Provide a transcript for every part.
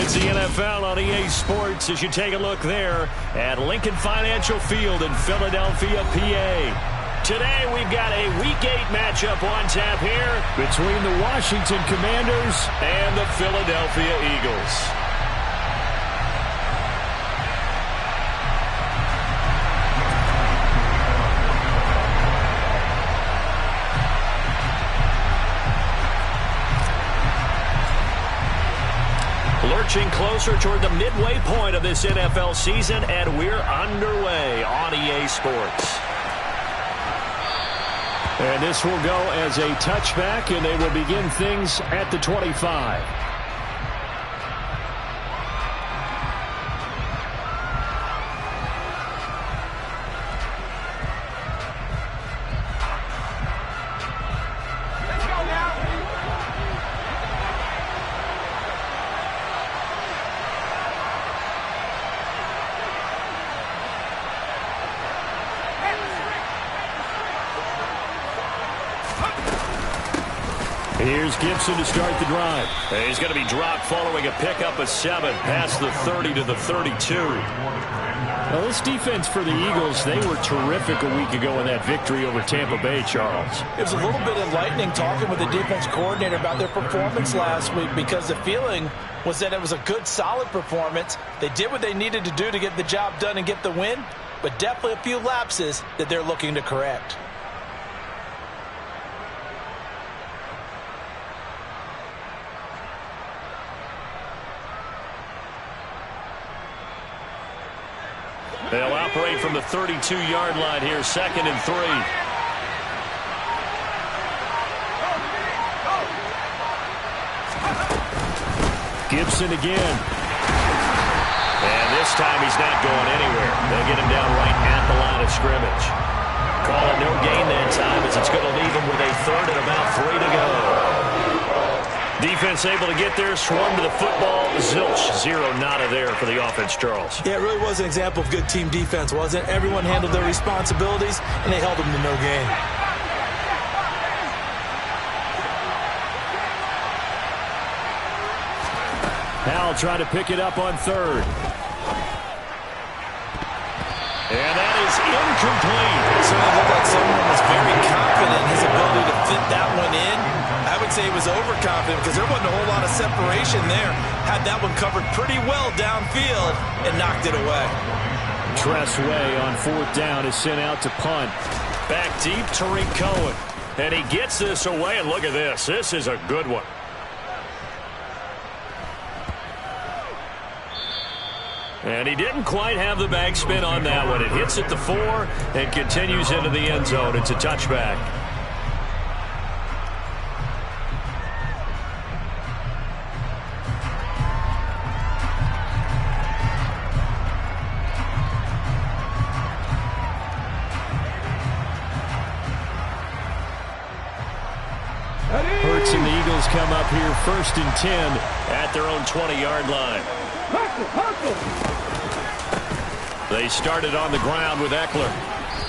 It's the NFL on EA Sports as you take a look there at Lincoln Financial Field in Philadelphia, PA. Today we've got a Week 8 matchup on tap here between the Washington Commanders and the Philadelphia Eagles. Lurching closer toward the midway point of this NFL season, and we're underway on EA Sports. And this will go as a touchback, and they will begin things at the 25. Here's Gibson to start the drive. He's going to be dropped following a pickup of 7 past the 30 to the 32. Well, this defense for the Eagles, they were terrific a week ago in that victory over Tampa Bay, Charles. It was a little bit enlightening talking with the defense coordinator about their performance last week because the feeling was that it was a good, solid performance. They did what they needed to do to get the job done and get the win, but definitely a few lapses that they're looking to correct. They'll operate from the 32-yard line here, 2nd and 3. Gibson again. And this time he's not going anywhere. They'll get him down right at the line of scrimmage. Call it no gain that time as it's going to leave him with a 3rd and about 3 to go. Defense able to get there, swarm to the football. Zilch, 0 nada there for the offense, Charles. Yeah, it really was an example of good team defense, wasn't it? Everyone handled their responsibilities, and they held them to no gain. Howell trying to pick it up on 3rd. And that is incomplete. It certainly looked like someone was very confident in his ability to fit that one in. I would say he was overconfident because there wasn't a whole lot of separation there. Had that one covered pretty well downfield and knocked it away. Tress Way on 4th down is sent out to punt. Back deep, Tariq Cohen. And he gets this away, and look at this. This is a good one. And he didn't quite have the backspin on that one. It hits at the 4 and continues into the end zone. It's a touchback. Hurts and the Eagles come up here 1st and 10 at their own 20-yard line. They started on the ground with Eckler,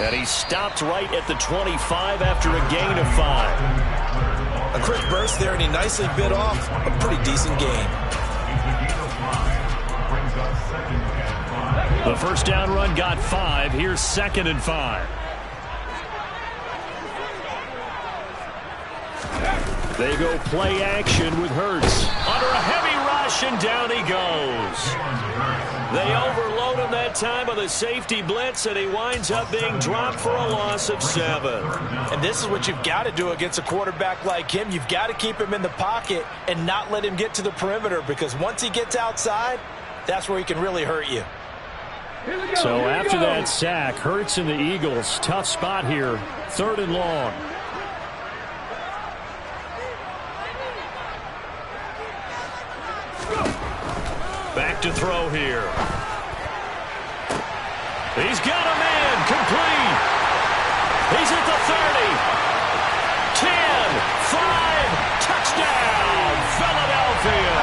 and he stopped right at the 25 after a gain of 5. A quick burst there, and he nicely bit off a pretty decent gain. The first down run got 5. Here's 2nd and 5. They go play action with Hurts. Under a heavy rush, and down he goes. They overload him that time with a safety blitz, and he winds up being dropped for a loss of 7. And this is what you've got to do against a quarterback like him. You've got to keep him in the pocket and not let him get to the perimeter, because once he gets outside, that's where he can really hurt you. So after that sack, Hurts and the Eagles, tough spot here, 3rd and long. Back to throw here. He's got a man, complete. He's at the 30. 10, 5, touchdown, Philadelphia.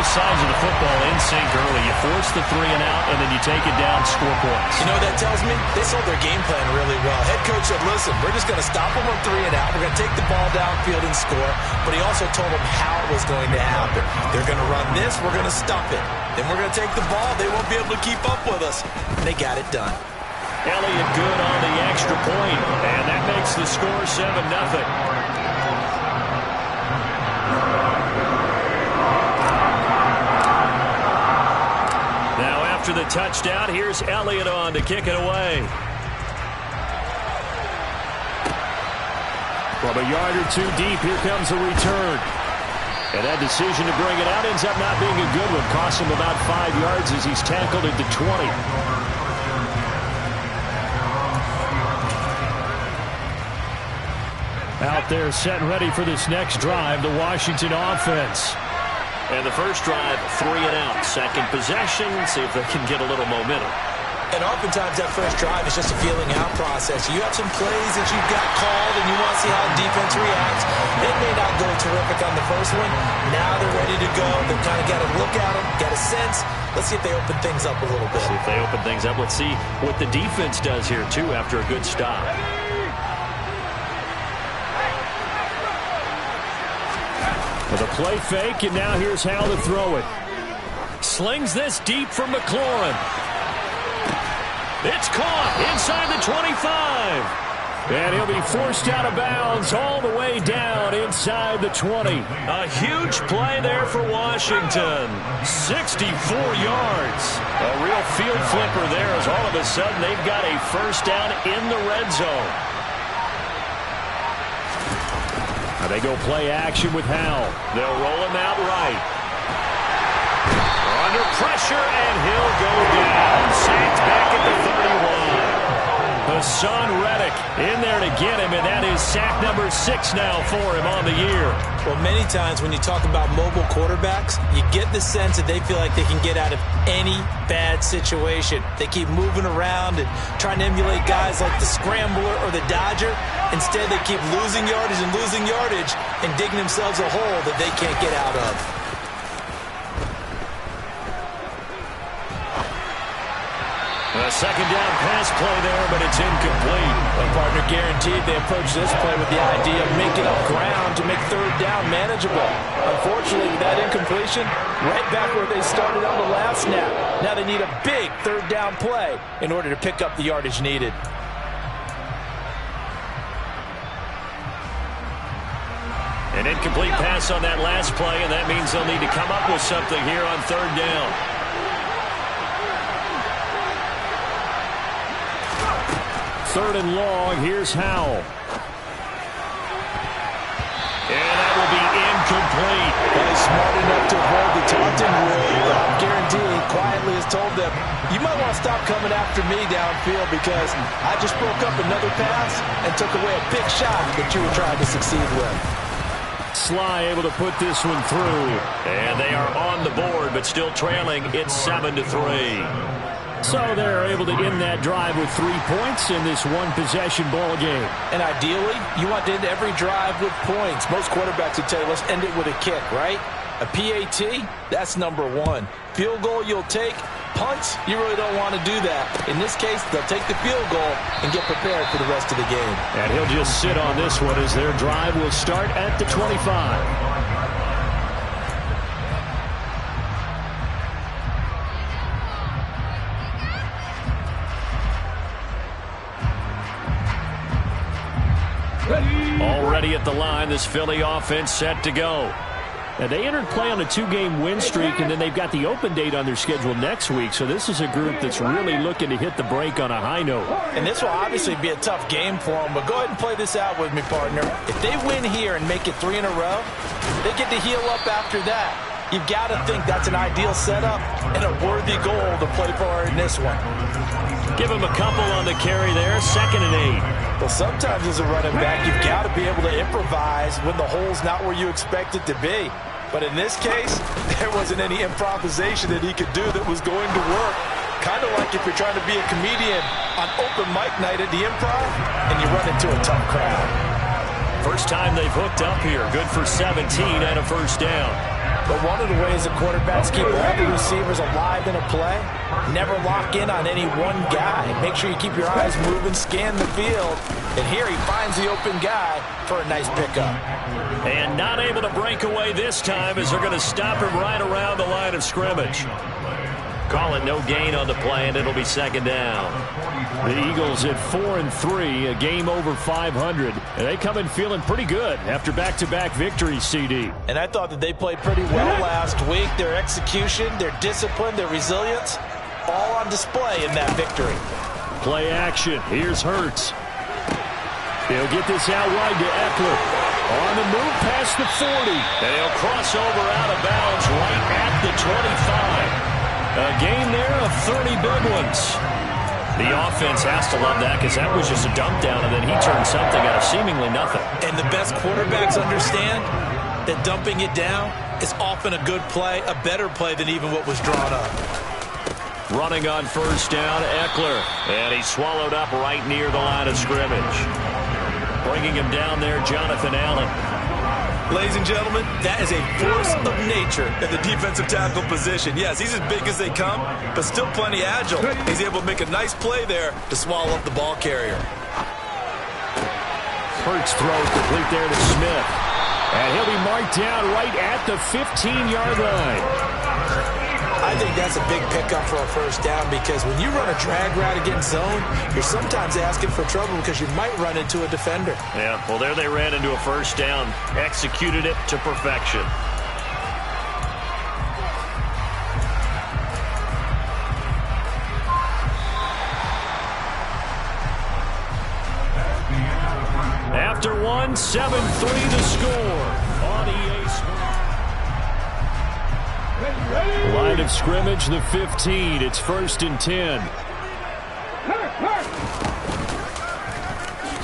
both sides of the football in sync early. You force the 3 and out, and then you take it down, score points. You know what that tells me? They sold their game plan really well. Head coach said, listen, we're just going to stop them on 3 and out. We're going to take the ball downfield and score. But he also told them how it was going to happen. They're going to run this. We're going to stop it. Then we're going to take the ball. They won't be able to keep up with us. And they got it done. Elliott good on the extra point, and that makes the score 7-0. Now after the touchdown, here's Elliott on to kick it away. From a yard or two deep, here comes a return. And that decision to bring it out ends up not being a good one. Costs him about 5 yards as he's tackled at the 20. Out there set and ready for this next drive, the Washington offense. And the first drive, 3 and out. Second possession, see if they can get a little momentum. And oftentimes that first drive is just a feeling out process. You have some plays that you've got called and you want to see how the defense reacts. It may not go terrific on the first one. Now they're ready to go. They've kind of got to look at them, got a sense. Let's see if they open things up a little bit. See if they open things up. Let's see what the defense does here, too, after a good stop. With a play fake, and now here's how to throw it. Slings this deep for McLaurin. It's caught inside the 25. And he'll be forced out of bounds all the way down inside the 20. A huge play there for Washington. 64 yards. A real field flipper there as all of a sudden they've got a first down in the red zone. Now they go play action with Howell. They'll roll him out right. Under pressure, and he'll go down. Saints back at the 31. Hassan Reddick in there to get him, and that is sack number 6 now for him on the year. Well, many times when you talk about mobile quarterbacks, you get the sense that they feel like they can get out of any bad situation. They keep moving around and trying to emulate guys like the Scrambler or the Dodger. Instead, they keep losing yardage and digging themselves a hole that they can't get out of. A second down pass play there, but it's incomplete. A partner guaranteed they approach this play with the idea of making up ground to make third down manageable. Unfortunately, with that incompletion, right back where they started on the last snap. Now they need a big third down play in order to pick up the yardage needed. An incomplete pass on that last play, and that means they'll need to come up with something here on third down. Third and long, here's Howell. And that will be incomplete. He's smart enough to avoid the taunting rule. I'm guaranteeing quietly has told them, you might want to stop coming after me downfield because I just broke up another pass and took away a big shot that you were trying to succeed with. Sly able to put this one through. And they are on the board, but still trailing. It's 7-3. So they're able to end that drive with 3 points in this one-possession ball game. And ideally, you want to end every drive with points. Most quarterbacks would tell you, let's end it with a kick, right? A PAT, that's number 1. Field goal you'll take. Punts, you really don't want to do that. In this case, they'll take the field goal and get prepared for the rest of the game. And he'll just sit on this one as their drive will start at the 25. Already at the line, this Philly offense set to go. Now, they entered play on a 2-game win streak, and then they've got the open date on their schedule next week. So this is a group that's really looking to hit the break on a high note. And this will obviously be a tough game for them, but go ahead and play this out with me, partner. If they win here and make it 3 in a row, they get to heal up after that. You've got to think that's an ideal setup and a worthy goal to play for in this one. Give him a couple on the carry there, 2nd and 8. Well, sometimes as a running back, you've got to be able to improvise when the hole's not where you expect it to be. But in this case, there wasn't any improvisation that he could do that was going to work. Kind of like if you're trying to be a comedian on open mic night at the Improv and you run into a tough crowd. First time they've hooked up here. Good for 17 and a first down. But one of the ways the quarterbacks keep all the receivers alive in a play, never lock in on any one guy. Make sure you keep your eyes moving, scan the field. And here he finds the open guy for a nice pickup. And not able to break away this time as they're going to stop him right around the line of scrimmage. Call it no gain on the play, and it'll be second down. The Eagles at 4-3, a game over 500. And they come in feeling pretty good after back-to-back victories, CD. And I thought that they played pretty well last week. Their execution, their discipline, their resilience, all on display in that victory. Play action. Here's Hurts. He'll get this out wide to Eckler. On the move past the 40. And he'll cross over out of bounds right at the 25. A gain there of 30 big ones. The offense has to love that because that was just a dump down, and then he turned something out of seemingly nothing. And the best quarterbacks understand that dumping it down is often a good play, a better play than even what was drawn up. Running on first down, Eckler. And he's swallowed up right near the line of scrimmage. Bringing him down there, Jonathan Allen. Ladies and gentlemen, that is a force of nature in the defensive tackle position. Yes, he's as big as they come, but still plenty agile. He's able to make a nice play there to swallow up the ball carrier. Hurts throw complete there to Smith. And he'll be marked down right at the 15-yard line. I think that's a big pickup for a first down because when you run a drag route against zone, you're sometimes asking for trouble because you might run into a defender. Yeah, well, there they ran into a first down. Executed it to perfection. After one, 7-3 to score on EA Sports. Line of scrimmage, the 15. It's 1st and 10.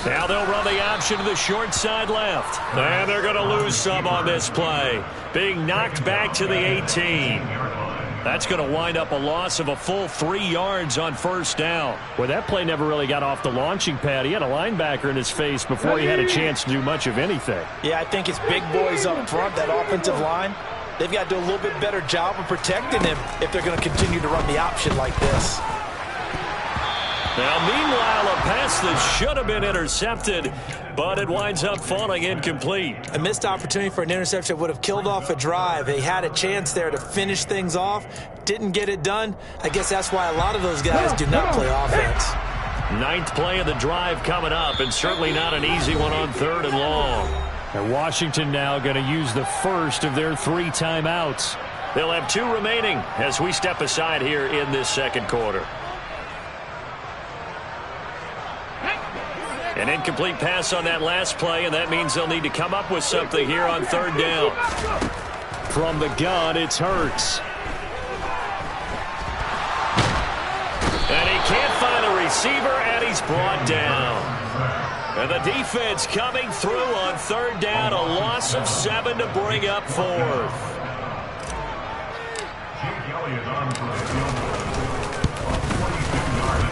Now they'll run the option to the short side left. And they're going to lose some on this play. Being knocked back to the 18. That's going to wind up a loss of a full 3 yards on first down. Well, that play never really got off the launching pad. He had a linebacker in his face before he had a chance to do much of anything. Yeah, I think it's big boys up front, that offensive line. They've got to do a little bit better job of protecting him if they're going to continue to run the option like this. Now, meanwhile, a pass that should have been intercepted, but it winds up falling incomplete. A missed opportunity for an interception would have killed off a drive. They had a chance there to finish things off, didn't get it done. I guess that's why a lot of those guys do not play offense. 9th play of the drive coming up, and certainly not an easy one on 3rd and long. And Washington now going to use the first of their 3 timeouts. They'll have 2 remaining as we step aside here in this second quarter. An incomplete pass on that last play, and that means they'll need to come up with something here on 3rd down. From the gun, it's Hurts. And he can't find a receiver, and he's brought down. And the defense coming through on 3rd down, a loss of 7 to bring up 4th.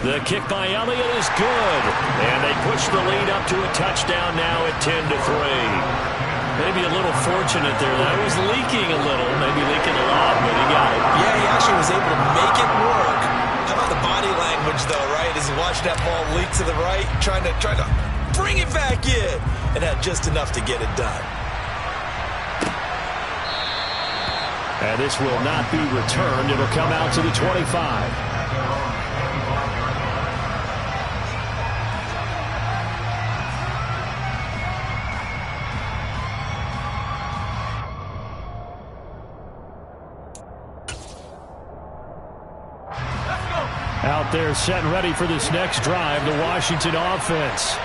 The kick by Elliott is good. And they push the lead up to a touchdown now at 10-3. Maybe a little fortunate there. That was leaking a little, maybe leaking a lot, but he got it. Yeah, he actually was able to make it work. How about the body language, though, right? As he watched that ball leak to the right, trying to bring it back in, and had just enough to get it done. And this will not be returned. It'll come out to the 25. Out there set and ready for this next drive, the Washington offense.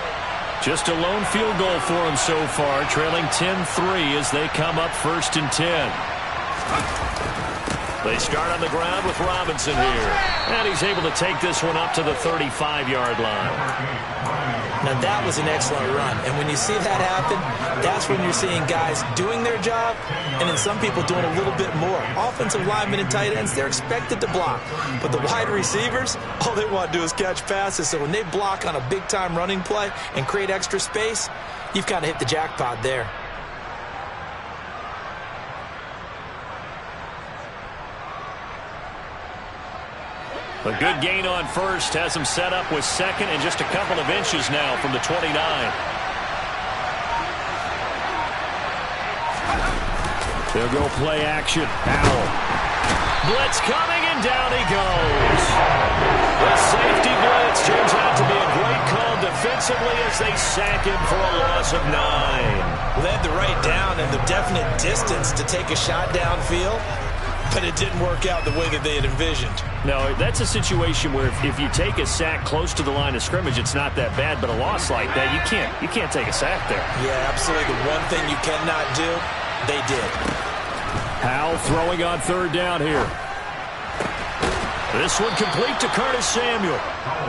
Just a lone field goal for them so far, trailing 10-3 as they come up 1st and 10. They start on the ground with Robinson here. And he's able to take this one up to the 35-yard line. Now, that was an excellent run. And when you see that happen, that's when you're seeing guys doing their job and then some people doing a little bit more. Offensive linemen and tight ends, they're expected to block. But the wide receivers, all they want to do is catch passes. So when they block on a big-time running play and create extra space, you've kind of hit the jackpot there. A good gain on first has him set up with second and just a couple of inches now from the 29. They'll go play action. Howell. Blitz coming, and down he goes. The safety blitz turns out to be a great call defensively as they sack him for a loss of 9. Well, they had the right down and the definite distance to take a shot downfield, but it didn't work out the way that they had envisioned. No, that's a situation where if you take a sack close to the line of scrimmage, it's not that bad, but a loss like that, you can't take a sack there. Yeah, absolutely. The one thing you cannot do, they did. Howell throwing on third down here. This one complete to Curtis Samuel.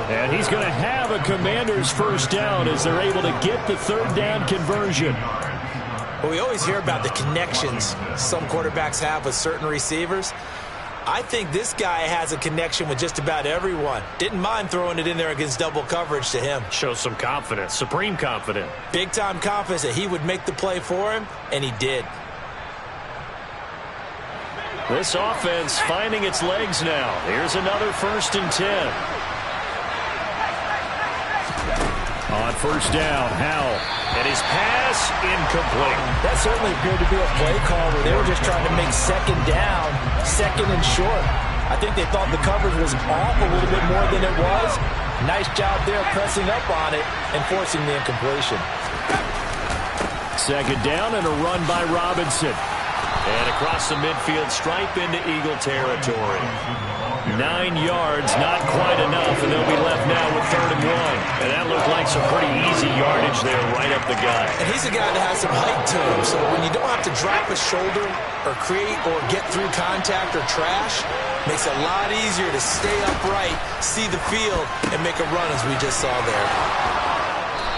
And he's going to have a Commanders first down as they're able to get the third down conversion. Well, we always hear about the connections some quarterbacks have with certain receivers. I think this guy has a connection with just about everyone. Didn't mind throwing it in there against double coverage to him. Shows some confidence, supreme confidence. Big-time confidence that he would make the play for him, and he did. This offense finding its legs now. Here's another 1st and 10. On first down, Howell. And his pass incomplete. That certainly appeared to be a play call where they were just trying to make second down, second and short. I think they thought the coverage was off a little bit more than it was. Nice job there pressing up on it and forcing the incompletion. Second down and a run by Robinson. And across the midfield stripe into Eagle territory. 9 yards, not quite enough, and they'll be left now with 3rd and 1. And that looked like some pretty easy yardage there right up the gut. And he's a guy that has some height to him, so when you don't have to drop a shoulder or create or get through contact or trash, makes it a lot easier to stay upright, see the field, and make a run as we just saw there.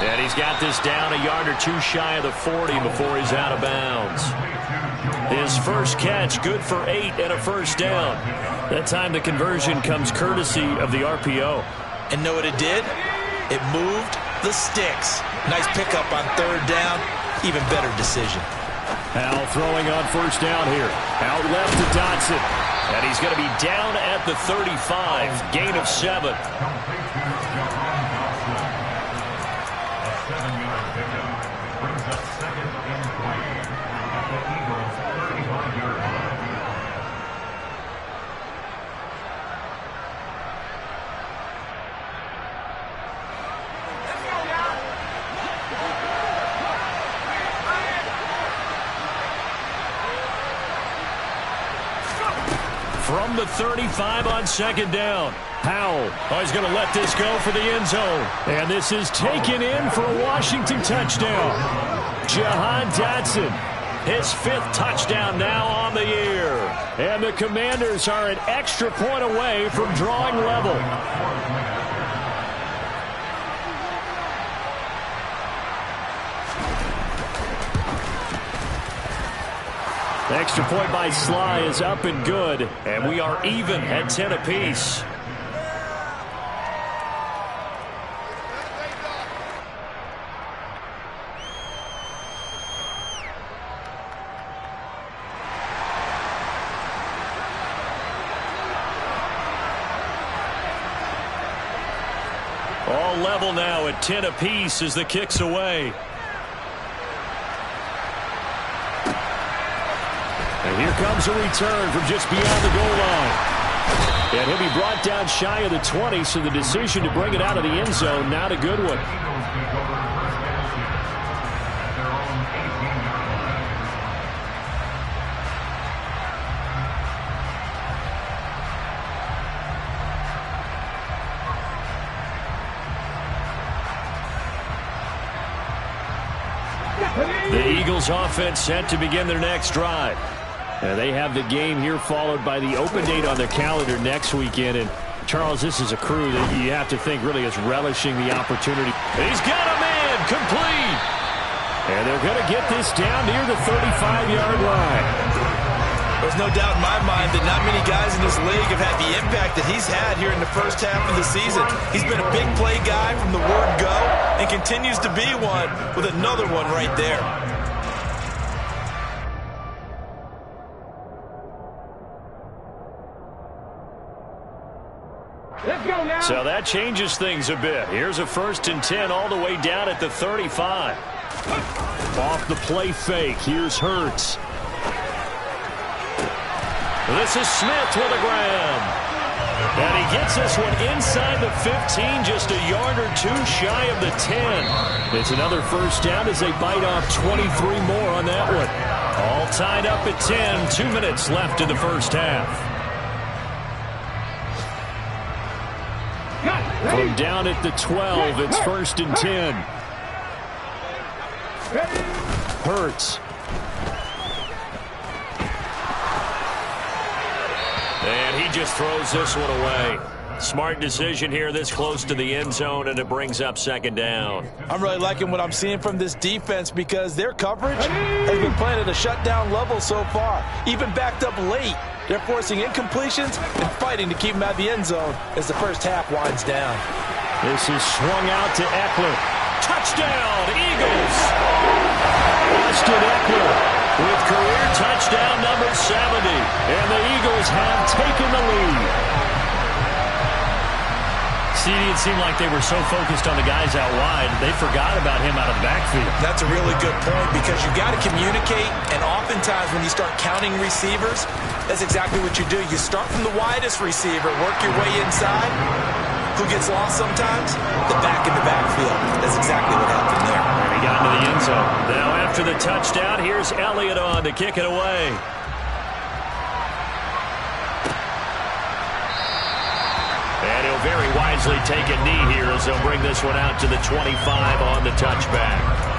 And he's got this down a yard or two shy of the 40 before he's out of bounds. His first catch, good for 8 and a first down. That time the conversion comes courtesy of the RPO. And know what it did? It moved the sticks. Nice pickup on 3rd down. Even better decision. Howell throwing on first down here. Out left to Dotson. And he's going to be down at the 35. Gain of 7. From the 35 on second down. Howell. Oh, he's going to let this go for the end zone. And this is taken in for a Washington touchdown. Jahan Dotson, his 5th touchdown now on the year. And the Commanders are an extra point away from drawing level. Extra point by Sly is up and good, and we are even at 10 apiece. All level now at 10 apiece as the kick's away. And here comes a return from just beyond the goal line. And he'll be brought down shy of the 20, so the decision to bring it out of the end zone, not a good one. The Eagles offense set to begin their next drive. They have the game here followed by the open date on their calendar next weekend. And Charles, this is a crew that you have to think really is relishing the opportunity. He's got a man complete. And they're going to get this down near the 35-yard line. There's no doubt in my mind that not many guys in this league have had the impact that he's had here in the first half of the season. He's been a big play guy from the word go and continues to be one with another one right there. So that changes things a bit. Here's a 1st and 10 all the way down at the 35. Off the play fake. Here's Hurts. This is Smith with a grab. And he gets this one inside the 15, just a yard or two shy of the 10. It's another 1st down as they bite off 23 more on that one. All tied up at 10. 2 minutes left in the 1st half. From down at the 12, it's 1st and 10. Hurts. And he just throws this one away. Smart decision here this close to the end zone, and it brings up 2nd down. I'm really liking what I'm seeing from this defense because their coverage has been playing at a shutdown level so far. Even backed up late, they're forcing incompletions and fighting to keep them out of the end zone as the 1st half winds down. This is swung out to Eckler. Touchdown, Eagles! Austin Eckler with career touchdown number 70. And the Eagles have taken the lead. See, it seemed like they were so focused on the guys out wide, they forgot about him out of the backfield. That's a really good point because you got to communicate, and oftentimes when you start counting receivers, that's exactly what you do. You start from the widest receiver, work your way inside. Who gets lost sometimes? The back in the backfield. That's exactly what happened there. And he got into the end zone. Now after the touchdown, here's Elliott on to kick it away. And he'll very wisely take a knee here as they'll bring this one out to the 25 on the touchback.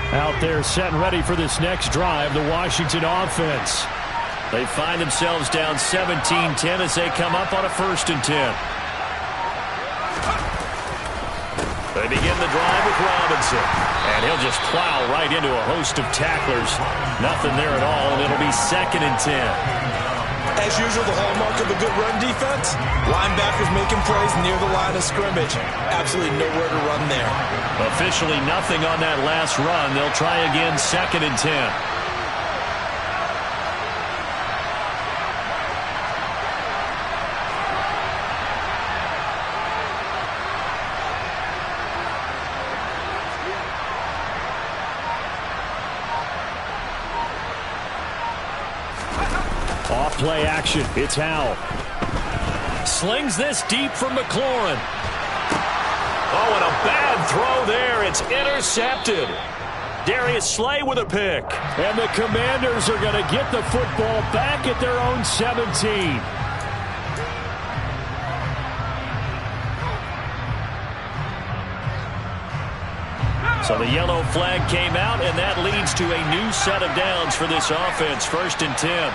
Out there set and ready for this next drive, the Washington offense. They find themselves down 17-10 as they come up on a 1st and 10. They begin the drive with Robinson. And he'll just plow right into a host of tacklers. Nothing there at all, and it'll be 2nd and 10. As usual, the hallmark of a good run defense, linebackers making plays near the line of scrimmage. Absolutely nowhere to run there. Officially nothing on that last run. They'll try again, 2nd and 10. Off-play action. It's Howell. Slings this deep from McLaurin. Oh, and a bad throw there. It's intercepted. Darius Slay with a pick. And the Commanders are going to get the football back at their own 17. So the yellow flag came out, and that leads to a new set of downs for this offense. 1st and 10.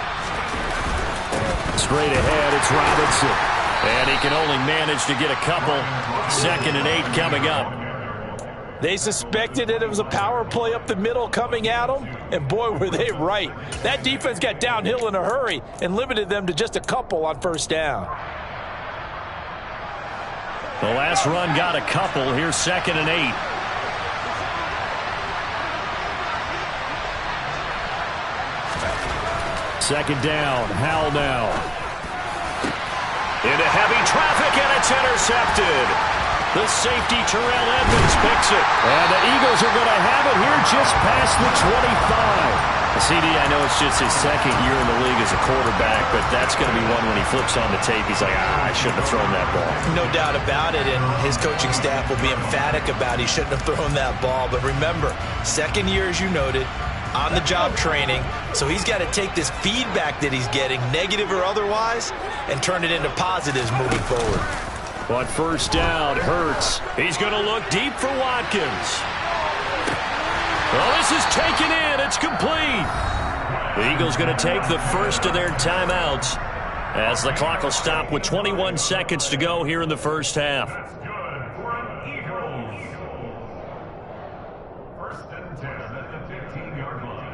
Straight ahead, it's Robinson. And he can only manage to get a couple. 2nd and 8 coming up. They suspected that it was a power play up the middle coming at them, and boy, were they right. That defense got downhill in a hurry and limited them to just a couple on 1st down. The last run got a couple. Here's 2nd and 8. Second down, Howell now. Into heavy traffic, and it's intercepted. The safety, Terrell Edmonds, picks it. And the Eagles are going to have it here just past the 25. CD, I know it's just his 2nd year in the league as a quarterback, but that's going to be one when he flips on the tape. He's like, I shouldn't have thrown that ball. No doubt about it, and his coaching staff will be emphatic about he shouldn't have thrown that ball. But remember, 2nd year, as you noted, on-the-job training, so he's got to take this feedback that he's getting, negative or otherwise, and turn it into positives moving forward. On 1st down, Hurts. He's going to look deep for Watkins. Oh, this is taken in. It's complete. The Eagles going to take the first of their timeouts as the clock will stop with 21 seconds to go here in the first half. First and 10 at the 15-yard line.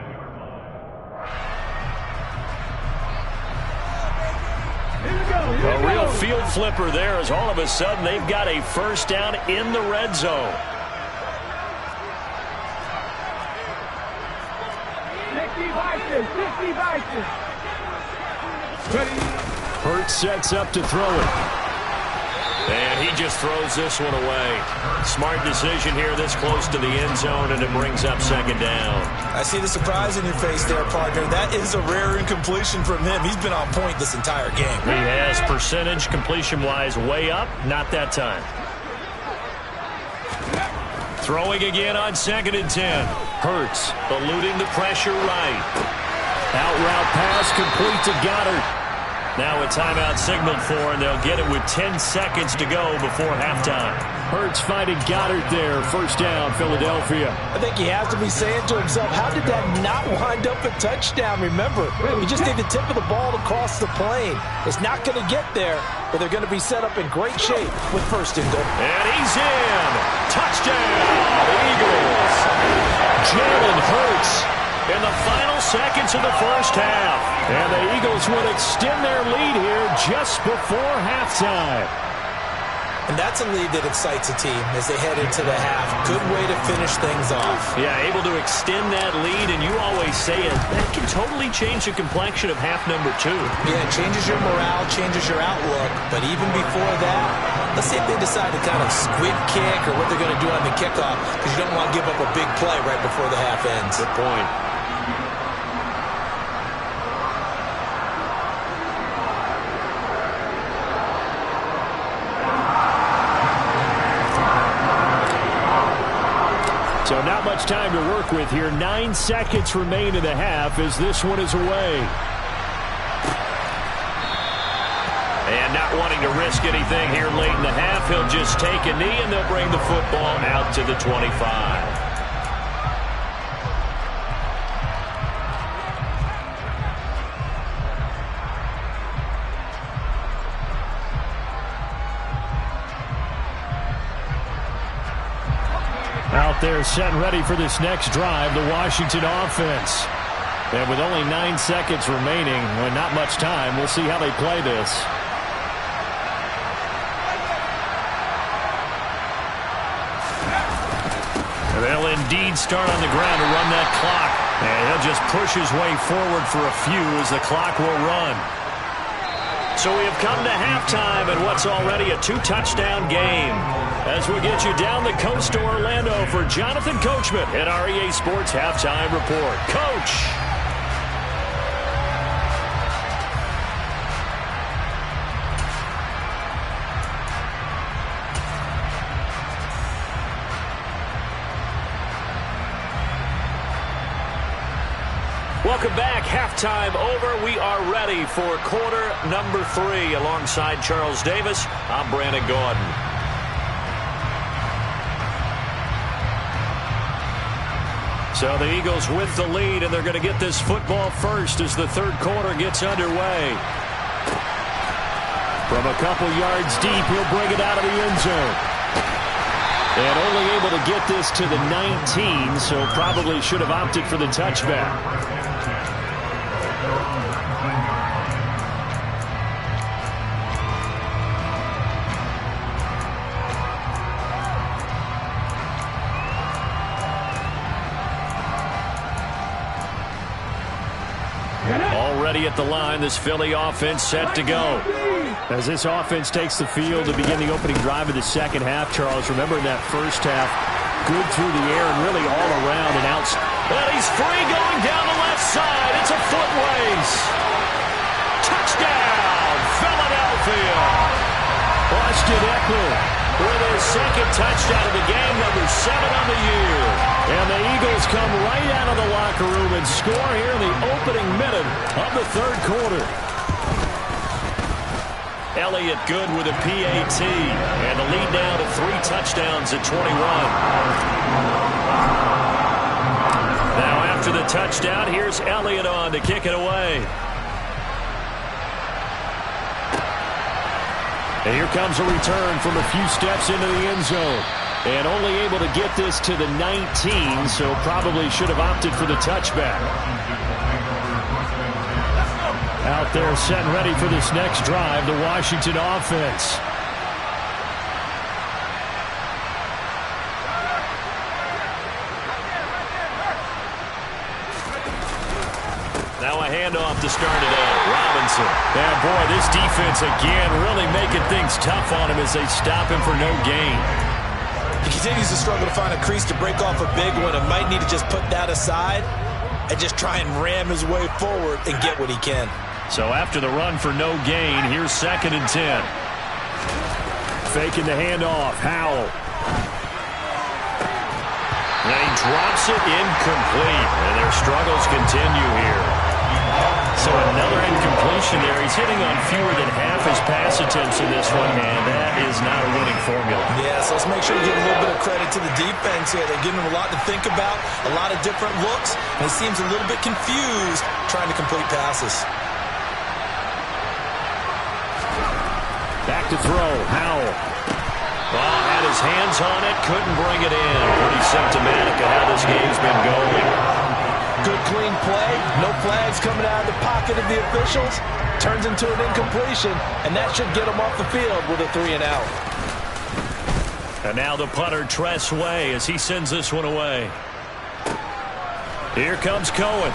A real field flipper there as all of a sudden they've got a first down in the red zone. Hurts sets up to throw it. And he just throws this one away. Smart decision here this close to the end zone, and it brings up second down. I see the surprise in your face there, partner. That is a rare incompletion from him. He's been on point this entire game. He has percentage completion-wise way up. Not that time. Throwing again on 2nd and 10. Hurts eluding the pressure right. Out route pass complete to Goddard. Now a timeout signaled for, and they'll get it with 10 seconds to go before halftime. Hurts finding Goddard there. First down, Philadelphia. I think he has to be saying to himself, how did that not wind up a touchdown? Remember, he just did the tip of the ball across the plane. It's not going to get there, but they're going to be set up in great shape with first and goal. And he's in. Touchdown, the Eagles. Jalen Hurts in the final seconds of the first half. And the Eagles will extend their lead here just before halftime. And that's a lead that excites a team as they head into the half. Good way to finish things off. Yeah, able to extend that lead, and you always say it, that can totally change the complexion of half number 2. Yeah, it changes your morale, changes your outlook. But even before that, let's see if they decide to kind of squib kick or what they're going to do on the kickoff, because you don't want to give up a big play right before the half ends. Good point. So not much time to work with here. 9 seconds remain in the half as this one is away. And not wanting to risk anything here late in the half, he'll just take a knee and they'll bring the football out to the 25. Out there set and ready for this next drive, the Washington offense. And with only 9 seconds remaining, and not much time, we'll see how they play this. They'll indeed start on the ground to run that clock. And he'll just push his way forward for a few as the clock will run. So we have come to halftime in what's already a 2-touchdown game. As we get you down the coast to Orlando for Jonathan Coachman at our EA Sports Halftime Report. Coach! Welcome back. Halftime over. We are ready for quarter number 3. Alongside Charles Davis, I'm Brandon Gordon. So the Eagles with the lead, and they're going to get this football first as the third quarter gets underway. From a couple yards deep, he'll bring it out of the end zone. And only able to get this to the 19, so probably should have opted for the touchback. Already at the line, this Philly offense set to go. As this offense takes the field to begin the opening drive of the second half, Charles, remember in that first half, good through the air and really all around and out. And he's free going down the left side. It's a foot race. Touchdown, Philadelphia. Austin Eckler with his second touchdown of the game, number 7 on the year. And the Eagles come right out of the locker room and score here in the opening minute of the third quarter. Elliott good with a PAT. And the lead now to 3 touchdowns at 21. after the touchdown. Here's Elliott on to kick it away. And here comes a return from a few steps into the end zone. And only able to get this to the 19, so probably should have opted for the touchback. Out there set and ready for this next drive, the Washington offense. Now a handoff to start it out. Robinson. And boy, this defense again really making things tough on him as they stop him for no gain. He continues to struggle to find a crease to break off a big one and might need to just put that aside and just try and ram his way forward and get what he can. So after the run for no gain, here's 2nd and 10. Faking the handoff. Howell. And he drops it incomplete. And their struggles continue here. So another incompletion there. He's hitting on fewer than half his pass attempts in this one, and that is not a winning formula. Yeah, so let's make sure to give a little bit of credit to the defense here. They're giving him a lot to think about, a lot of different looks, and he seems a little bit confused trying to complete passes. Back to throw. Howell. Well, had his hands on it, couldn't bring it in. Pretty symptomatic of how this game's been going. Good, clean play. No flags coming out of the pocket of the officials. Turns into an incompletion, and that should get him off the field with a 3-and-out. And now the punter, Tress Way, as he sends this one away. Here comes Cohen.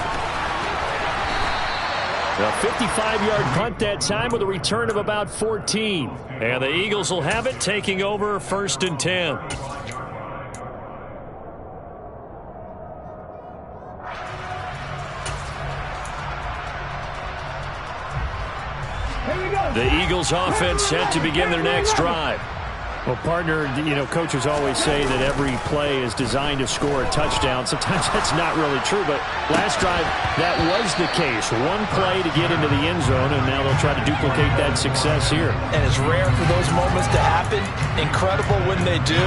A 55-yard punt that time with a return of about 14. And the Eagles will have it, taking over 1st and 10. The Eagles offense set to begin their next drive. Well, partner, coaches always say that every play is designed to score a touchdown. Sometimes that's not really true, but last drive, that was the case. One play to get into the end zone, and now they'll try to duplicate that success here. And it's rare for those moments to happen. Incredible when they do.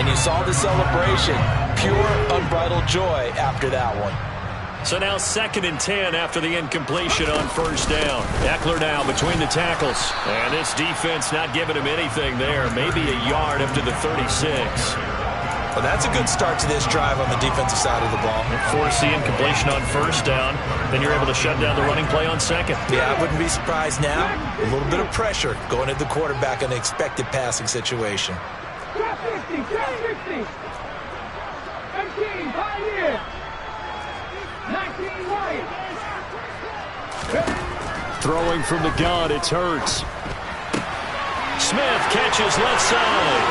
And you saw the celebration. Pure, unbridled joy after that one. So now 2nd and 10 after the incompletion on 1st down. Eckler now between the tackles. And this defense not giving him anything there. Maybe a yard up to the 36. Well, that's a good start to this drive on the defensive side of the ball. Force the incompletion on 1st down. Then you're able to shut down the running play on 2nd. Yeah, I wouldn't be surprised now. A little bit of pressure going at the quarterback in an expected passing situation. 50, 50. 18, Pioneer. 19, White. Throwing from the gun, it's Hurts. Smith catches left side.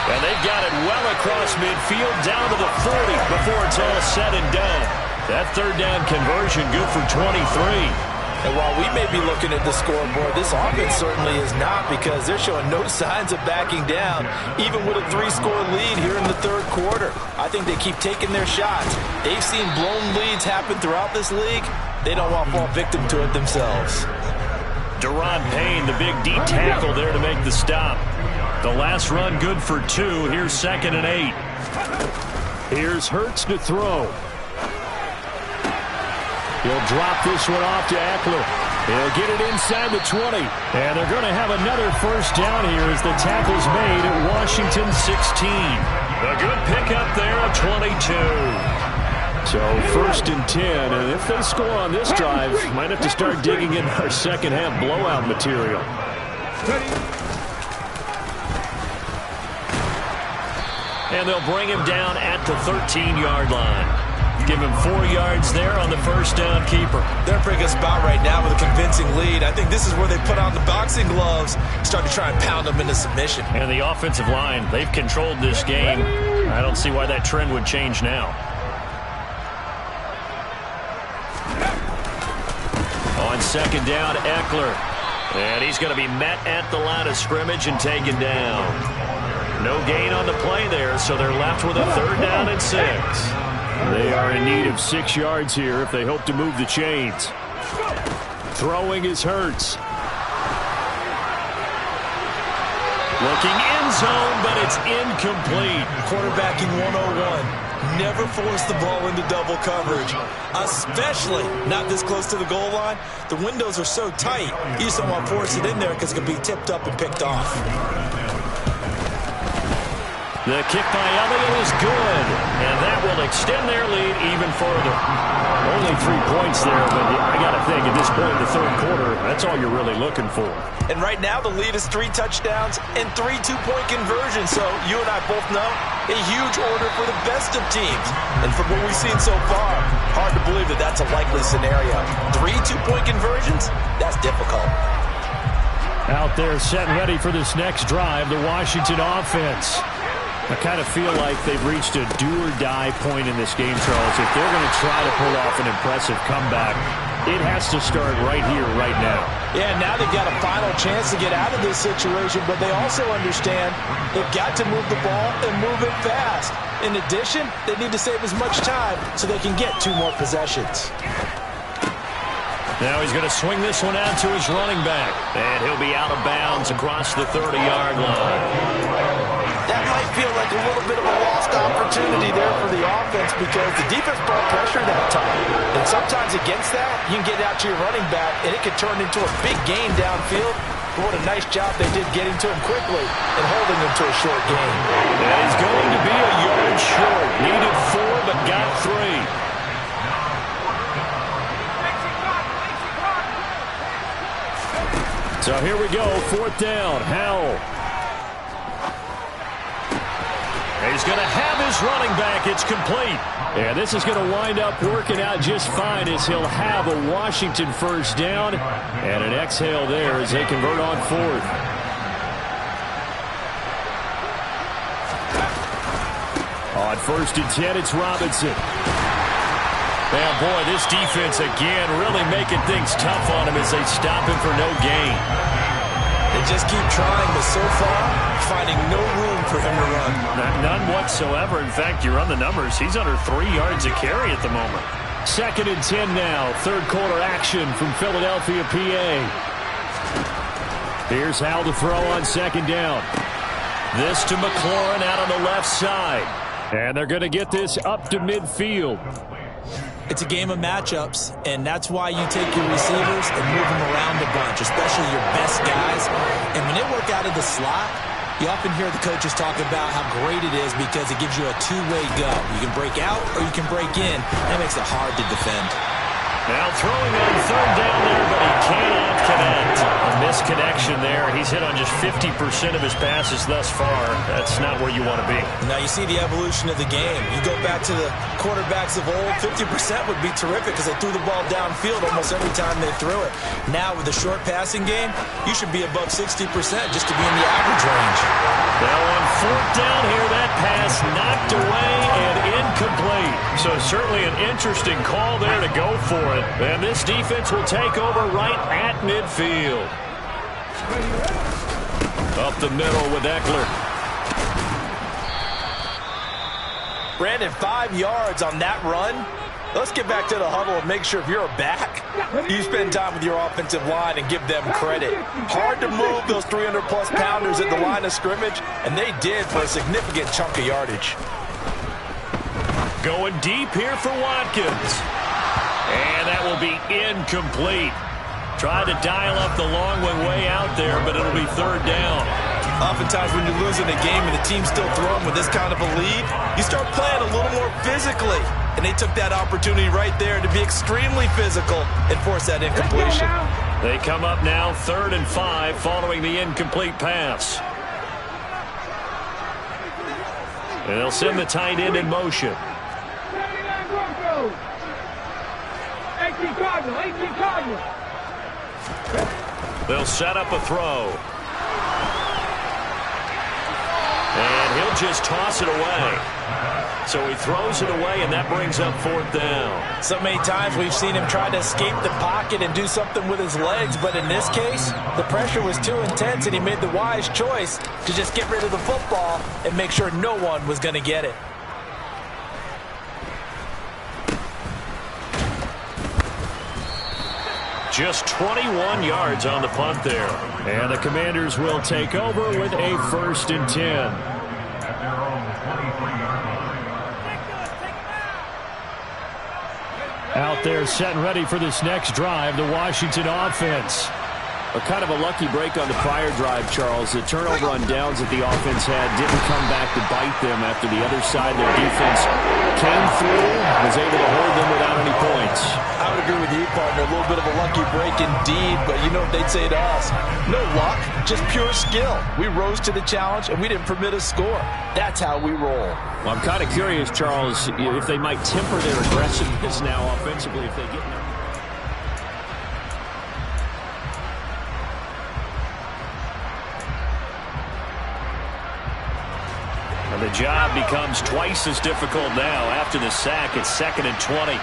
And they've got it well across midfield, down to the 40 before it's all said and done. That 3rd down conversion good for 23. And while we may be looking at the scoreboard, this offense certainly is not, because they're showing no signs of backing down, even with a 3-score lead here in the 3rd quarter. I think they keep taking their shots. They've seen blown leads happen throughout this league. They don't want to fall victim to it themselves. Deron Payne, the big D tackle there to make the stop. The last run good for 2. Here's 2nd and 8. Here's Hurts to throw. He'll drop this one off to Eckler. He'll get it inside the 20. And they're going to have another 1st down here as the tackle's made at Washington 16. A good pickup there of 22. So 1st and 10. And if they score on this drive, might have to start digging in our second half blowout material. And they'll bring him down at the 13-yard line. Give him 4 yards there on the 1st down keeper. They're in a pretty good spot right now with a convincing lead. I think this is where they put on the boxing gloves, start to try and pound them into submission. And the offensive line, they've controlled this game. I don't see why that trend would change now. On 2nd down, Eckler. And he's going to be met at the line of scrimmage and taken down. No gain on the play there, so they're left with a 3rd down and 6. They are in need of 6 yards here if they hope to move the chains. Throwing is Hurts. Looking end zone, but it's incomplete. Quarterbacking 101. Never force the ball into double coverage, especially not this close to the goal line. The windows are so tight, you just don't want to force it in there because it can be tipped up and picked off. The kick by Elliott is good, and that will extend their lead even further. Only 3 points there, but I got to think at this point in the third quarter, that's all you're really looking for. And right now the lead is 3 touchdowns and 3 two-point conversions. So you and I both know a huge order for the best of teams. And from what we've seen so far, hard to believe that that's a likely scenario. 3 two-point conversions? That's difficult. Out there set and ready for this next drive, the Washington offense. I kind of feel like they've reached a do-or-die point in this game, Charles. If they're going to try to pull off an impressive comeback, it has to start right here, right now. Yeah, now they've got a final chance to get out of this situation, but they also understand they've got to move the ball and move it fast. In addition, they need to save as much time so they can get 2 more possessions. Now he's going to swing this one out to his running back, and he'll be out of bounds across the 30-yard line. That might feel like a little bit of a lost opportunity there for the offense because the defense brought pressure that time. And sometimes against that, you can get out to your running back, and it could turn into a big gain downfield. But what a nice job they did getting to him quickly and holding him to a short gain. That is going to be a yard short. Needed 4, but got 3. So here we go, 4th down, Howell. He's going to have his running back. It's complete. And this is going to wind up working out just fine as he'll have a Washington first down and an exhale there as they convert on 4th. On 1st and 10, it's Robinson. Man, boy, this defense again really making things tough on him as they stop him for no gain. They just keep trying, but so far, finding no room for him to run. None whatsoever. In fact, you run the numbers. He's under 3 yards a carry at the moment. 2nd and 10 now. 3rd quarter action from Philadelphia, PA. Here's Howell to throw on 2nd down. This to McLaurin out on the left side. And they're going to get this up to midfield. It's a game of matchups, and that's why you take your receivers and move them around a bunch, especially your best guys. And when they work out of the slot, you often hear the coaches talk about how great it is because it gives you a two-way go. You can break out or you can break in. That makes it hard to defend. Now throwing on 3rd down there, but he cannot connect. A misconnection there. He's hit on just 50% of his passes thus far. That's not where you want to be. Now you see the evolution of the game. You go back to the quarterbacks of old, 50% would be terrific because they threw the ball downfield almost every time they threw it. Now with the short passing game, you should be above 60% just to be in the average range. Now on 4th down here, that pass knocked away and incomplete. So certainly an interesting call there to go for it. And this defense will take over right at midfield. Up the middle with Eckler. Brandon, 5 yards on that run. Let's get back to the huddle and make sure if you're a back, you spend time with your offensive line and give them credit. Hard to move those 300-plus pounders at the line of scrimmage, and they did for a significant chunk of yardage. Going deep here for Watkins. And that will be incomplete. Tried to dial up the long one way out there, but it'll be 3rd down. Oftentimes when you're losing a game and the team's still throwing with this kind of a lead, you start playing a little more physically. And they took that opportunity right there to be extremely physical and force that incompletion. They come up now 3rd and 5 following the incomplete pass. And they'll send the tight end in motion. 18 Cardinal. They'll set up a throw. And he'll just toss it away. So he throws it away, and that brings up 4th down. So many times we've seen him try to escape the pocket and do something with his legs, but in this case, the pressure was too intense, and he made the wise choice to just get rid of the football and make sure no one was going to get it. Just 21 yards on the punt there. And the Commanders will take over with a 1st and 10. At their own 23-yard line. Out there set and ready for this next drive, the Washington offense. A kind of a lucky break on the prior drive, Charles. The turnover on downs that the offense had didn't come back to bite them after the other side. Their defense came through, was able to hold them without any points. I would agree with you, partner. A little bit of a lucky break indeed, but you know what they'd say to us? No luck, just pure skill. We rose to the challenge, and we didn't permit a score. That's how we roll. Well, I'm kind of curious, Charles, if they might temper their aggressiveness now offensively if they get in. And the job becomes twice as difficult now. After the sack, it's 2nd and 20.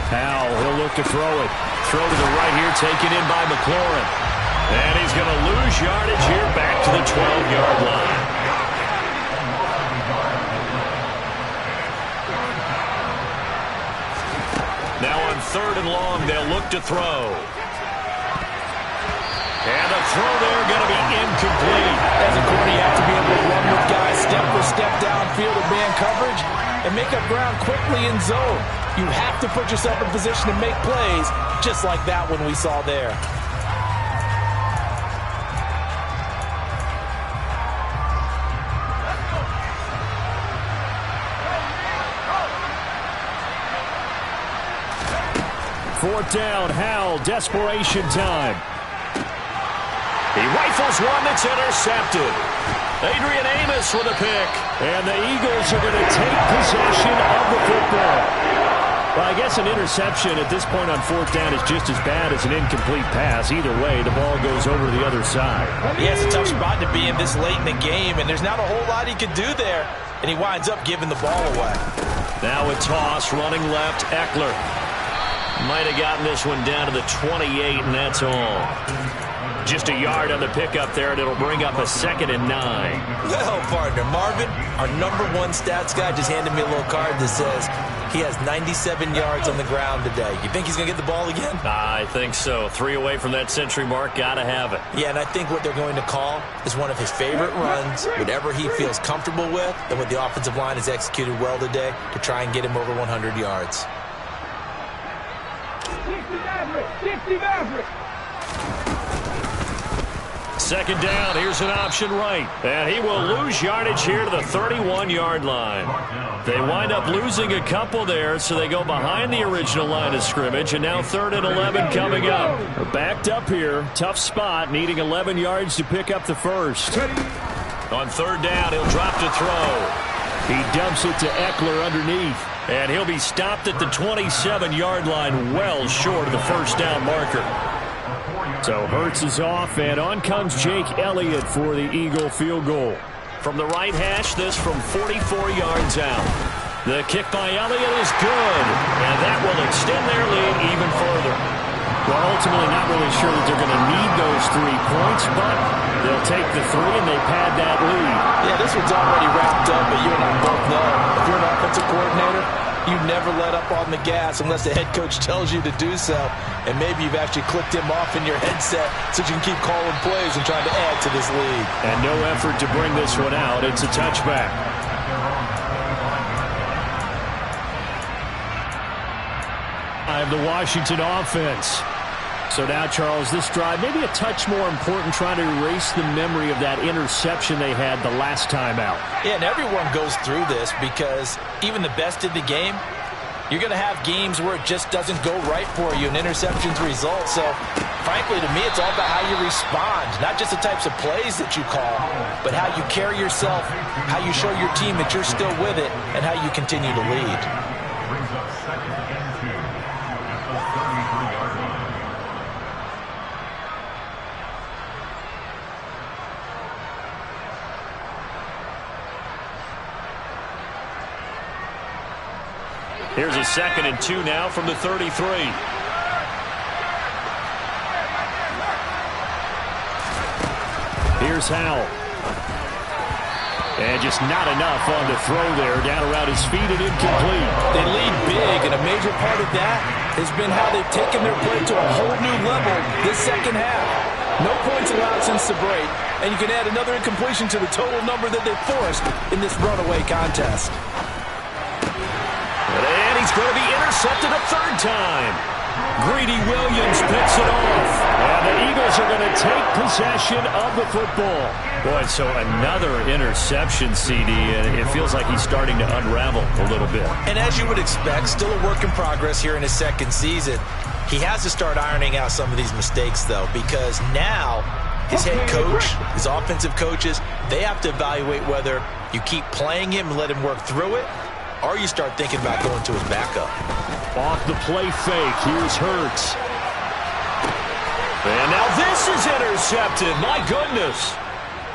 Howell, he'll look to throw it. Throw to the right here, taken in by McLaurin. And he's going to lose yardage here back to the 12-yard line. Now on 3rd and long, they'll look to throw. And the throw there going to be incomplete. As a corner, you have to be able to run with guys step for step downfield in man coverage and make up ground quickly in zone. You have to put yourself in position to make plays, just like that one we saw there. Fourth down, Howell, desperation time. He rifles one that's intercepted. Adrian Amos with a pick. And the Eagles are going to take possession of the football. Well, I guess an interception at this point on 4th down is just as bad as an incomplete pass. Either way, the ball goes over to the other side. Yeah, it's a tough spot to be in this late in the game, and there's not a whole lot he could do there. And he winds up giving the ball away. Now a toss, running left, Eckler. Might have gotten this one down to the 28, and that's all. Just a yard on the pickup there, and it'll bring up a 2nd and 9. Well, partner, Marvin, our #1 stats guy just handed me a little card that says he has 97 yards on the ground today. You think he's going to get the ball again? I think so. 3 away from that century mark. Got to have it. Yeah, and I think what they're going to call is one of his favorite runs, whatever he feels comfortable with, and what the offensive line has executed well today to try and get him over 100 yards. 60 Maverick. 2nd down, here's an option right. And he will lose yardage here to the 31-yard line. They wind up losing a couple there, so they go behind the original line of scrimmage, and now 3rd and 11 coming up. They're backed up here, tough spot, needing 11 yards to pick up the first. On 3rd down, he'll drop to throw. He dumps it to Eckler underneath, and he'll be stopped at the 27-yard line, well short of the first down marker. So Hurts is off, and on comes Jake Elliott for the Eagle field goal. From the right hash, this from 44 yards out. The kick by Elliott is good, and that will extend their lead even further. Well, ultimately not really sure that they're going to need those 3 points, but they'll take the 3 and they pad that lead. Yeah, this one's already wrapped up, but you and I both know if you're an offensive coordinator, you never let up on the gas unless the head coach tells you to do so. And maybe you've actually clicked him off in your headset so you can keep calling plays and trying to add to this lead. And no effort to bring this one out. It's a touchback. The Washington offense. So now, Charles, this drive maybe a touch more important, trying to erase the memory of that interception they had the last time out. Yeah, and everyone goes through this because even the best in the game, you're going to have games where it just doesn't go right for you and interceptions result. So, frankly, to me, it's all about how you respond, not just the types of plays that you call, but how you carry yourself, how you show your team that you're still with it, and how you continue to lead. Brings up 2nd and 2 at the 33-yard line. Here's a 2nd and 2 now from the 33. Here's Howell. And just not enough on the throw there. Down around his feet and incomplete. They lead big, and a major part of that has been how they've taken their play to a whole new level this second half. No points allowed since the break, and you can add another incompletion to the total number that they forced in this runaway contest. And he's going to be intercepted a third time. Greedy Williams picks it off. And the Eagles are going to take possession of the football. Boy, so another interception, CD, and it feels like he's starting to unravel a little bit. And as you would expect, still a work in progress here in his second season. He has to start ironing out some of these mistakes, though, because now his head coach, his offensive coaches, they have to evaluate whether you keep playing him and let him work through it, or you start thinking about going to his backup. Off the play fake, here's Hurts. And now this is intercepted. My goodness.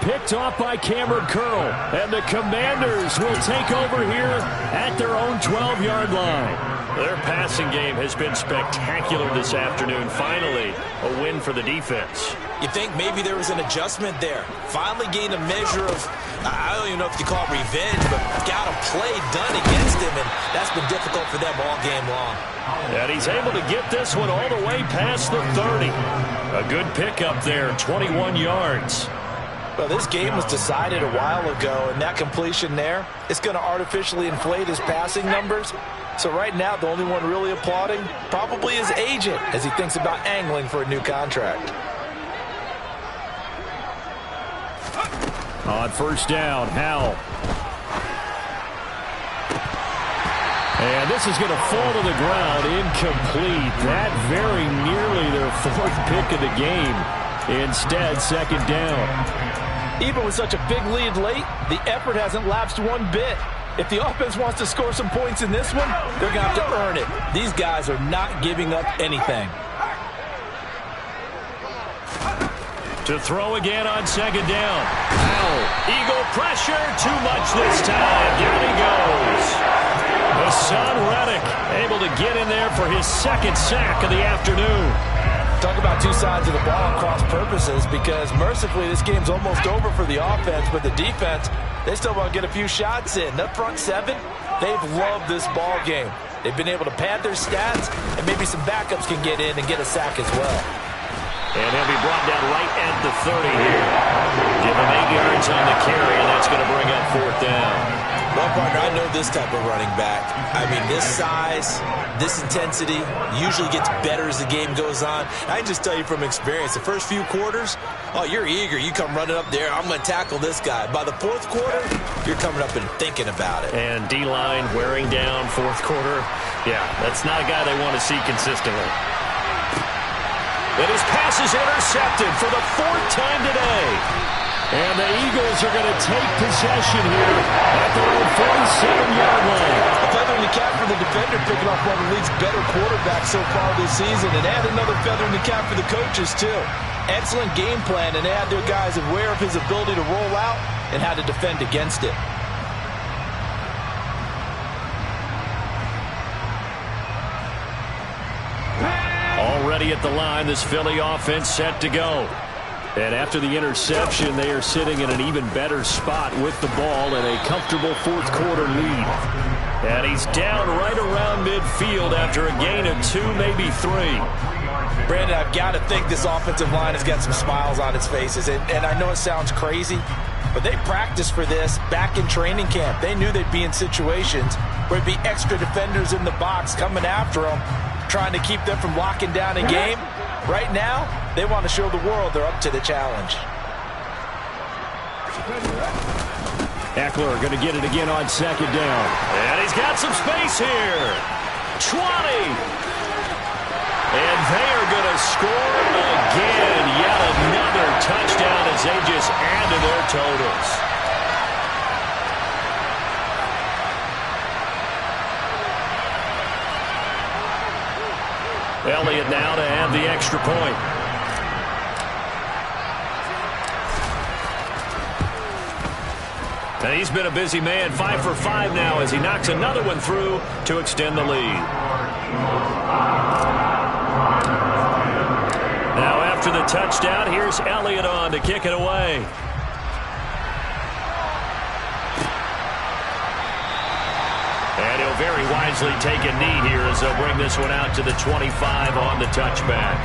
Picked off by Cameron Curl. And the Commanders will take over here at their own 12-yard line. Their passing game has been spectacular this afternoon. Finally, a win for the defense. You think maybe there was an adjustment there. Finally gained a measure of, I don't even know if you call it revenge, but got a play done against him, and that's been difficult for them all game long. And he's able to get this one all the way past the 30. A good pickup there, 21 yards. Well, this game was decided a while ago, and that completion there, it's going to artificially inflate his passing numbers. So right now, the only one really applauding probably his agent as he thinks about angling for a new contract. On first down, Howell. And this is going to fall to the ground, incomplete. That very nearly their fourth pick of the game. Instead, second down. Even with such a big lead late, the effort hasn't lapsed one bit. If the offense wants to score some points in this one, they're going to have to earn it. These guys are not giving up anything. To throw again on second down. Howell. Eagle pressure. Too much this time. Down he goes. Hassan Reddick able to get in there for his second sack of the afternoon. Talk about two sides of the ball and cross purposes, because mercifully this game's almost over for the offense, but the defense, they still want to get a few shots in. That front seven, they've loved this ball game. They've been able to pad their stats, and maybe some backups can get in and get a sack as well. And he'll be brought down right at the 30 here. Give him 8 yards on the carry, and that's going to bring up fourth down. Well, partner, I know this type of running back. I mean, this size, this intensity usually gets better as the game goes on. I can just tell you from experience, the first few quarters, oh, you're eager. You come running up there, I'm going to tackle this guy. By the fourth quarter, you're coming up and thinking about it. And D-line wearing down fourth quarter. Yeah, that's not a guy they want to see consistently. And his pass is intercepted for the fourth time today. And the Eagles are going to take possession here at their own 47-yard line. A feather in the cap for the defender, picking off one of the league's better quarterbacks so far this season. And add another feather in the cap for the coaches, too. Excellent game plan, and they had their guys aware of his ability to roll out and how to defend against it. Already at the line, this Philly offense set to go. And after the interception, they are sitting in an even better spot with the ball and a comfortable fourth quarter lead. And he's down right around midfield after a gain of 2, maybe 3. Brandon, I've got to think this offensive line has got some smiles on its faces. And I know it sounds crazy, but they practiced for this back in training camp. They knew they'd be in situations where there'd be extra defenders in the box coming after them, trying to keep them from locking down a game. Right now, they want to show the world they're up to the challenge. Eckler going to get it again on second down. And he's got some space here. 20. And they are going to score again. Yet another touchdown as they just add to their totals. Elliott now to add the extra point. And he's been a busy man, 5 for 5 now as he knocks another one through to extend the lead. Now after the touchdown, here's Elliott on to kick it away. they'll very wisely take a knee here as they'll bring this one out to the 25 on the touchback.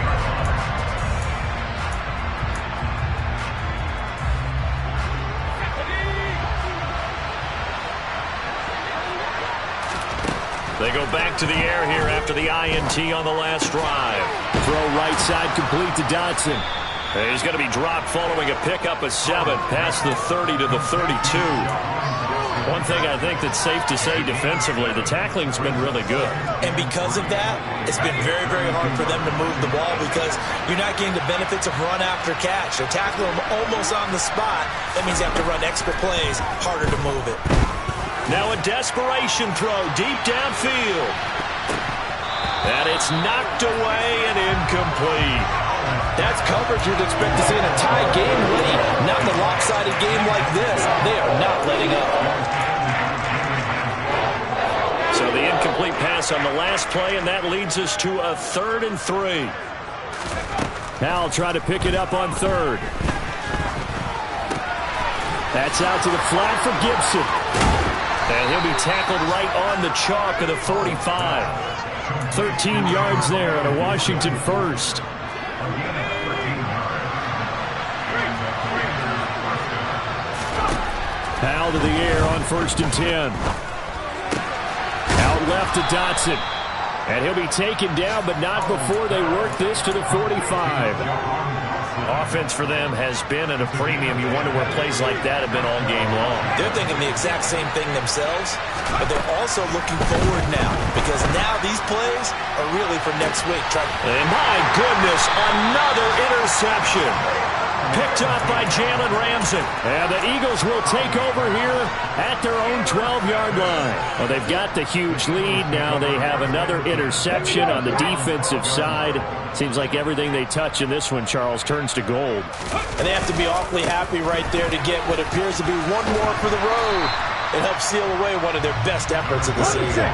They go back to the air here after the INT on the last drive. Throw right side complete to Dotson. He's going to be dropped following a pickup of 7 past the 30 to the 32. One thing I think that's safe to say defensively, the tackling's been really good. And because of that, it's been very, very hard for them to move the ball because you're not getting the benefits of run after catch. They're tackling them almost on the spot. That means you have to run extra plays, harder to move it. Now a desperation throw deep downfield. And it's knocked away and incomplete. That's coverage you'd expect to see in a tie game late, not in a lopsided game like this. They are not letting up. So the incomplete pass on the last play, and that leads us to a 3rd and 3. Howell try to pick it up on 3rd. That's out to the flat for Gibson. And he'll be tackled right on the chalk of the 45. 13 yards there on a Washington first. Howell to the air on 1st and 10. Out left to Dotson. And he'll be taken down, but not before they work this to the 45. Offense for them has been at a premium. You wonder where plays like that have been all game long. They're thinking the exact same thing themselves, but they're also looking forward now because now these plays are really for next week. And my goodness, another interception. Picked up by Jalen Ramsey. And the Eagles will take over here at their own 12-yard line. Well, they've got the huge lead. Now they have another interception on the defensive side. Seems like everything they touch in this one, Charles, turns to gold. And they have to be awfully happy right there to get what appears to be one more for the road. It helps seal away one of their best efforts of the season.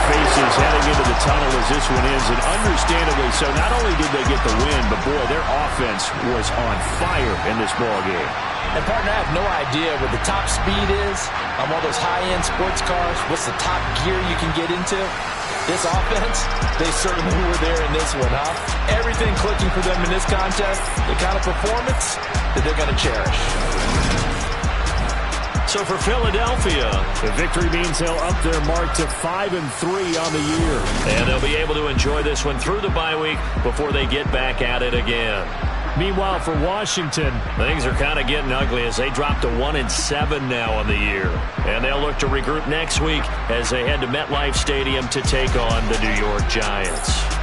Faces heading into the tunnel as this one ends, and understandably so. Not only did they get the win, but boy, their offense was on fire in this ball game. And partner, I have no idea what the top speed is on all those high-end sports cars. What's the top gear you can get into? This offense, they certainly were there in this one, huh? Everything clicking for them in this contest, the kind of performance that they're going to cherish. So for Philadelphia, the victory means they'll up their mark to 5-3 on the year. And they'll be able to enjoy this one through the bye week before they get back at it again. Meanwhile, for Washington, things are kind of getting ugly as they drop to 1-7 now on the year. And they'll look to regroup next week as they head to MetLife Stadium to take on the New York Giants.